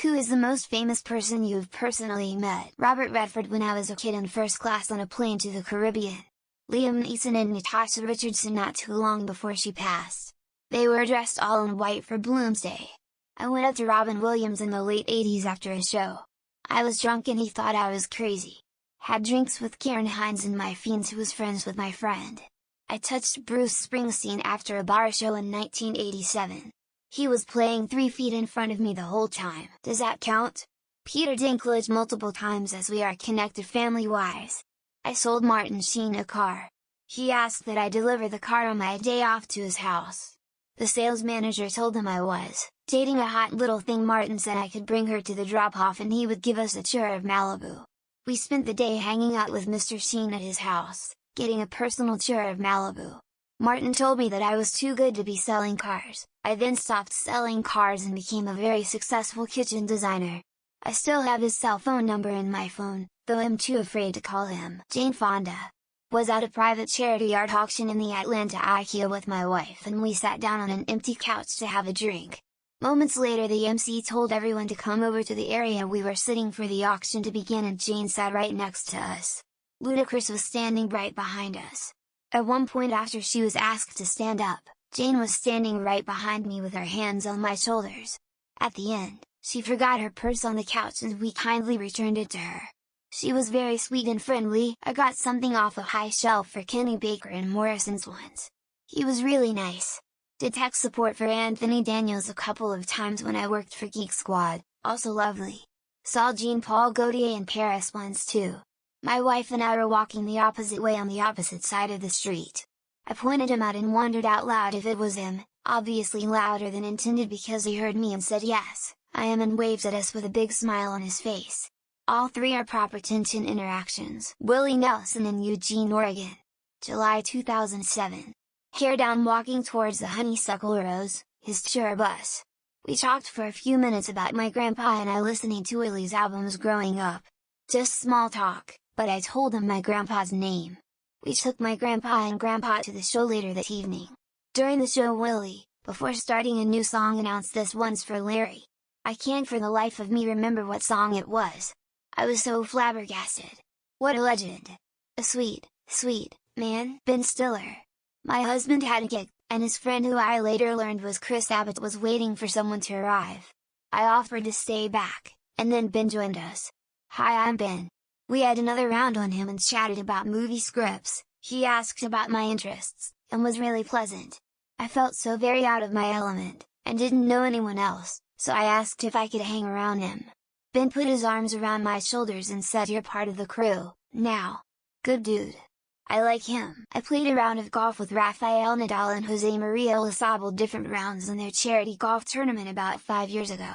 Who is the most famous person you've personally met? Robert Redford when I was a kid in first class on a plane to the Caribbean. Liam Neeson and Natasha Richardson not too long before she passed. They were dressed all in white for Bloomsday. I went up to Robin Williams in the late 80s after a show. I was drunk and he thought I was crazy. Had drinks with Karen Hines and my fiends who was friends with my friend. I touched Bruce Springsteen after a bar show in 1987. He was playing 3 feet in front of me the whole time. Does that count? Peter Dinklage multiple times as we are connected family-wise. I sold Martin Sheen a car. He asked that I deliver the car on my day off to his house. The sales manager told him I was dating a hot little thing. Martin said I could bring her to the drop-off and he would give us a tour of Malibu. We spent the day hanging out with Mr. Sheen at his house, getting a personal tour of Malibu. Martin told me that I was too good to be selling cars. I then stopped selling cars and became a very successful kitchen designer. I still have his cell phone number in my phone, though I'm too afraid to call him. Jane Fonda. Was at a private charity art auction in the Atlanta IKEA with my wife and we sat down on an empty couch to have a drink. Moments later the MC told everyone to come over to the area we were sitting for the auction to begin and Jane sat right next to us. Ludacris was standing right behind us. At one point after she was asked to stand up, Jane was standing right behind me with her hands on my shoulders. At the end, she forgot her purse on the couch and we kindly returned it to her. She was very sweet and friendly. I got something off a high shelf for Kenny Baker and Morrison's once. He was really nice. Did tech support for Anthony Daniels a couple of times when I worked for Geek Squad, also lovely. Saw Jean-Paul Gaultier in Paris once too. My wife and I were walking the opposite way on the opposite side of the street. I pointed him out and wondered out loud if it was him, obviously louder than intended because he heard me and said yes, I am, and waved at us with a big smile on his face. All 3 are proper tension interactions. Willie Nelson in Eugene, Oregon. July 2007. Hair down walking towards the honeysuckle rows, his tour bus. We talked for a few minutes about my grandpa and I listening to Willie's albums growing up. Just small talk, but I told him my grandpa's name. We took my grandpa and grandpa to the show later that evening. During the show Willie, before starting a new song, announced "This one's for Larry." I can't for the life of me remember what song it was. I was so flabbergasted. What a legend! A sweet, sweet man. Ben Stiller. My husband had a gig, and his friend who I later learned was Chris Abbott was waiting for someone to arrive. I offered to stay back, and then Ben joined us. Hi, I'm Ben. We had another round on him and chatted about movie scripts. He asked about my interests, and was really pleasant. I felt so very out of my element, and didn't know anyone else, so I asked if I could hang around him. Ben put his arms around my shoulders and said, "You're part of the crew, now." Good dude. I like him. I played a round of golf with Rafael Nadal and Jose Maria Olazabal, different rounds in their charity golf tournament about 5 years ago.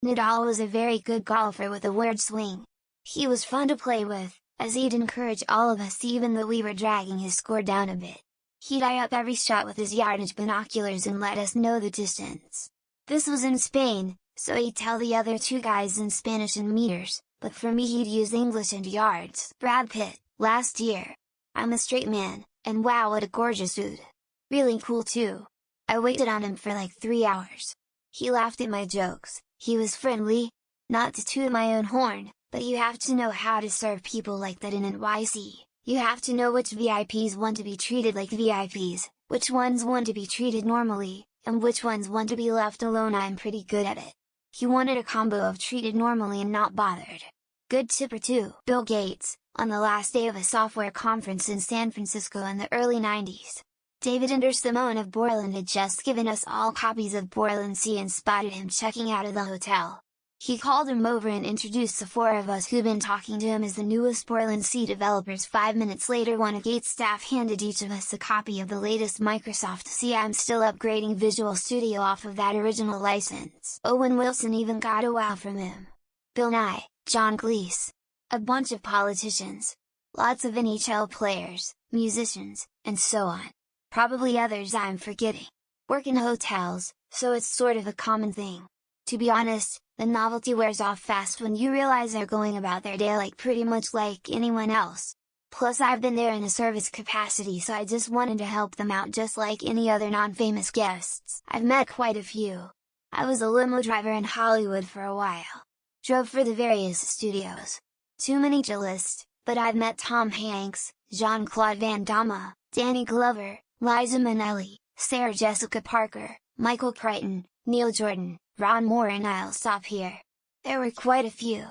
Nadal was a very good golfer with a weird swing. He was fun to play with, as he'd encourage all of us even though we were dragging his score down a bit. He'd eye up every shot with his yardage binoculars and let us know the distance. This was in Spain, so he'd tell the other 2 guys in Spanish and meters, but for me he'd use English and yards. Brad Pitt, last year. I'm a straight man, and wow, what a gorgeous dude. Really cool too. I waited on him for like 3 hours. He laughed at my jokes, he was friendly. Not to toot my own horn, but you have to know how to serve people like that in NYC. You have to know which VIPs want to be treated like VIPs, which ones want to be treated normally, and which ones want to be left alone. I'm pretty good at it. He wanted a combo of treated normally and not bothered. Good tipper too. Bill Gates, on the last day of a software conference in San Francisco in the early 90s. David and Simone of Borland had just given us all copies of Borland C and spotted him checking out of the hotel. He called him over and introduced the 4 of us who'd been talking to him as the newest Borland C developers. 5 minutes later one of Gates' staff handed each of us a copy of the latest Microsoft C. I'm still upgrading Visual Studio off of that original license. Owen Wilson even got a wow from him. Bill Nye, John Cleese. A bunch of politicians. Lots of NHL players, musicians, and so on. Probably others I'm forgetting. Work in hotels, so it's sort of a common thing. To be honest, the novelty wears off fast when you realize they're going about their day like pretty much like anyone else. Plus I've been there in a service capacity, so I just wanted to help them out just like any other non-famous guests. I've met quite a few. I was a limo driver in Hollywood for a while. Drove for the various studios. Too many to list, but I've met Tom Hanks, Jean-Claude Van Damme, Danny Glover, Liza Minnelli, Sarah Jessica Parker, Michael Crichton, Neil Jordan, Ron Moore, and I'll stop here. There were quite a few.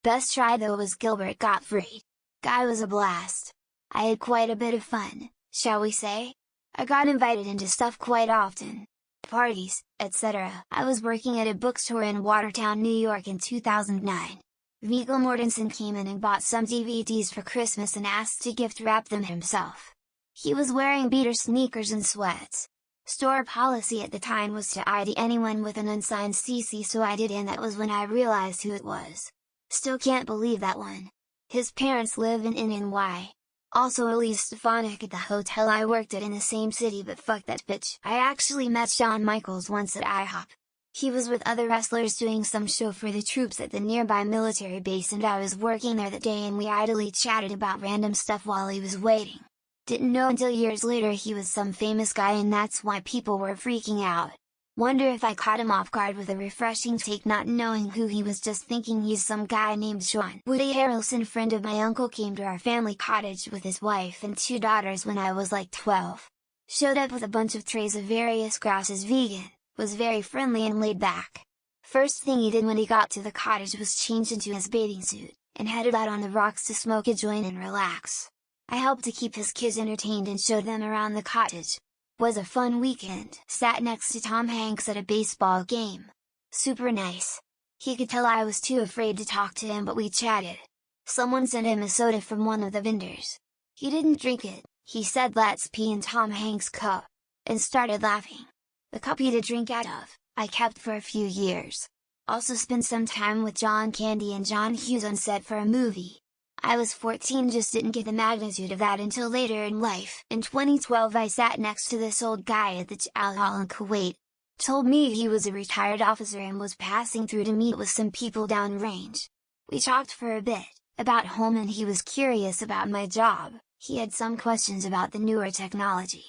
Best try though was Gilbert Gottfried. Guy was a blast. I had quite a bit of fun, shall we say? I got invited into stuff quite often. Parties, etc. I was working at a bookstore in Watertown, New York in 2009. Viggo Mortensen came in and bought some DVDs for Christmas and asked to gift wrap them himself. He was wearing beater sneakers and sweats. Store policy at the time was to ID anyone with an unsigned CC, so I did, and that was when I realized who it was. Still can't believe that one. His parents live in NY. Also Elise Stefanik at the hotel I worked at in the same city, but fuck that bitch. I actually met Shawn Michaels once at IHOP. He was with other wrestlers doing some show for the troops at the nearby military base, and I was working there that day, and we idly chatted about random stuff while he was waiting. Didn't know until years later he was some famous guy, and that's why people were freaking out. Wonder if I caught him off guard with a refreshing take, not knowing who he was, just thinking he's some guy named Sean. Woody Harrelson, friend of my uncle, came to our family cottage with his wife and 2 daughters when I was like 12. Showed up with a bunch of trays of various grouses, vegan, was very friendly and laid back. First thing he did when he got to the cottage was change into his bathing suit, and headed out on the rocks to smoke a joint and relax. I helped to keep his kids entertained and showed them around the cottage. Was a fun weekend. Sat next to Tom Hanks at a baseball game. Super nice. He could tell I was too afraid to talk to him, but we chatted. Someone sent him a soda from one of the vendors. He didn't drink it, he said let's pee in Tom Hanks' cup, and started laughing. The cup he did drink out of, I kept for a few years. Also spent some time with John Candy and John Hughes on set for a movie. I was 14, just didn't get the magnitude of that until later in life. In 2012 I sat next to this old guy at the Chow Hall in Kuwait. Told me he was a retired officer and was passing through to meet with some people downrange. We talked for a bit, about home, and he was curious about my job. He had some questions about the newer technology.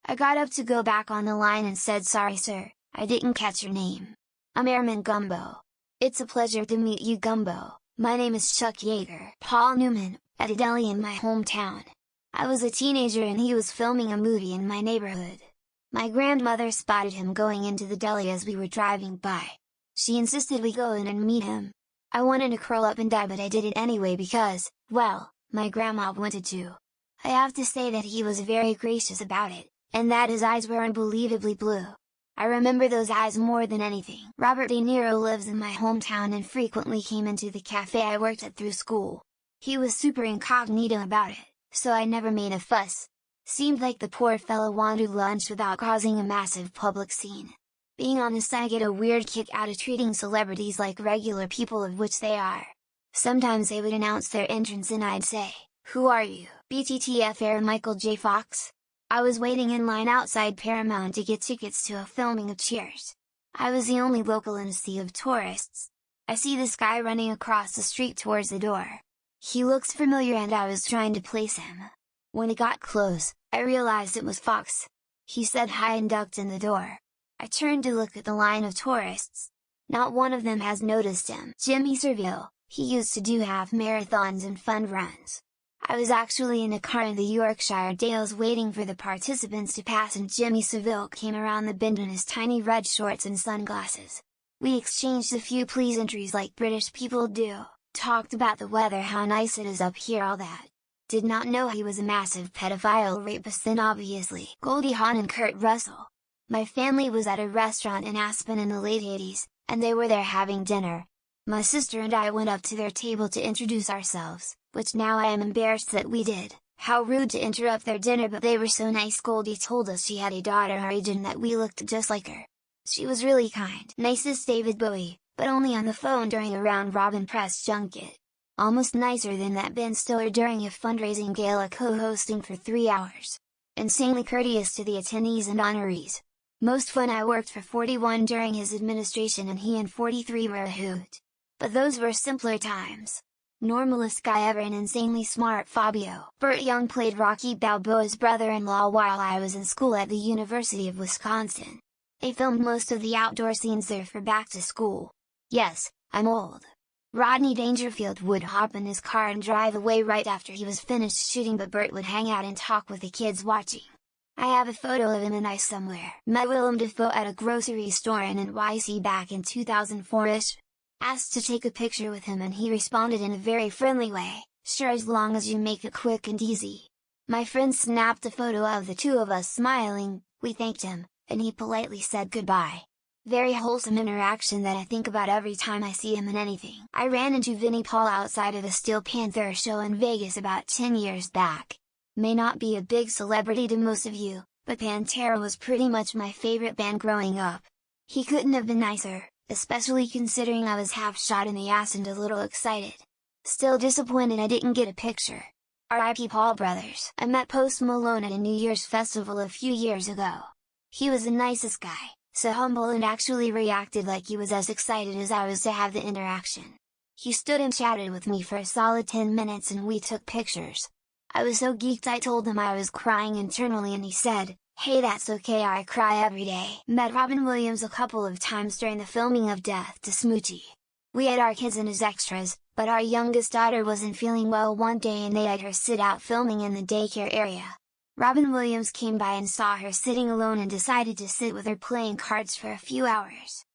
I got up to go back on the line and said, "Sorry sir, I didn't catch your name. I'm Airman Gumbo." "It's a pleasure to meet you, Gumbo. My name is Chuck Yeager." Paul Newman, at a deli in my hometown. I was a teenager and he was filming a movie in my neighborhood. My grandmother spotted him going into the deli as we were driving by. She insisted we go in and meet him. I wanted to curl up and die, but I did it anyway because, well, my grandma wanted to. I have to say that he was very gracious about it, and that his eyes were unbelievably blue. I remember those eyes more than anything. Robert De Niro lives in my hometown and frequently came into the cafe I worked at through school. He was super incognito about it, so I never made a fuss. Seemed like the poor fellow wanted lunch without causing a massive public scene. Being honest, I get a weird kick out of treating celebrities like regular people, of which they are. Sometimes they would announce their entrance and I'd say, "Who are you? BTTF Air Michael J. Fox?" I was waiting in line outside Paramount to get tickets to a filming of Cheers. I was the only local in a sea of tourists. I see this guy running across the street towards the door. He looks familiar and I was trying to place him. When he got close, I realized it was Fox. He said hi and ducked in the door. I turned to look at the line of tourists. Not one of them has noticed him. Jimmy Savile, he used to do half marathons and fun runs. I was actually in a car in the Yorkshire Dales waiting for the participants to pass, and Jimmy Savile came around the bend in his tiny red shorts and sunglasses. We exchanged a few pleasantries like British people do, talked about the weather, how nice it is up here, all that. Did not know he was a massive pedophile rapist, then obviously Goldie Hawn and Kurt Russell. My family was at a restaurant in Aspen in the late 80s, and they were there having dinner. My sister and I went up to their table to introduce ourselves, which now I am embarrassed that we did. How rude to interrupt their dinner, but they were so nice. Goldie told us she had a daughter our age and that we looked just like her. She was really kind. Nicest David Bowie, but only on the phone during a round-robin press junket. Almost nicer than that Ben Stiller during a fundraising gala co-hosting for 3 hours. Insanely courteous to the attendees and honorees. Most fun. I worked for 41 during his administration and he and 43 were a hoot. But those were simpler times. Normalest guy ever and insanely smart. Fabio. Burt Young played Rocky Balboa's brother-in-law while I was in school at the University of Wisconsin. They filmed most of the outdoor scenes there for back to school. Yes, I'm old. Rodney Dangerfield would hop in his car and drive away right after he was finished shooting, but Bert would hang out and talk with the kids watching. I have a photo of him and I somewhere. Met Willem Dafoe at a grocery store in NYC back in 2004-ish. Asked to take a picture with him and he responded in a very friendly way, "Sure, as long as you make it quick and easy." My friend snapped a photo of the two of us smiling, we thanked him, and he politely said goodbye. Very wholesome interaction that I think about every time I see him in anything. I ran into Vinnie Paul outside of a Steel Panther show in Vegas about 10 years back. May not be a big celebrity to most of you, but Pantera was pretty much my favorite band growing up. He couldn't have been nicer, especially considering I was half shot in the ass and a little excited. Still disappointed I didn't get a picture. R.I.P. Paul brothers. I met Post Malone at a New Year's festival a few years ago. He was the nicest guy, so humble, and actually reacted like he was as excited as I was to have the interaction. He stood and chatted with me for a solid 10 minutes and we took pictures. I was so geeked I told him I was crying internally and he said, "Hey, that's okay, I cry every day." Met Robin Williams a couple of times during the filming of Death to Smoochie. We had our kids in as extras, but our youngest daughter wasn't feeling well one day and they had her sit out filming in the daycare area. Robin Williams came by and saw her sitting alone and decided to sit with her playing cards for a few hours.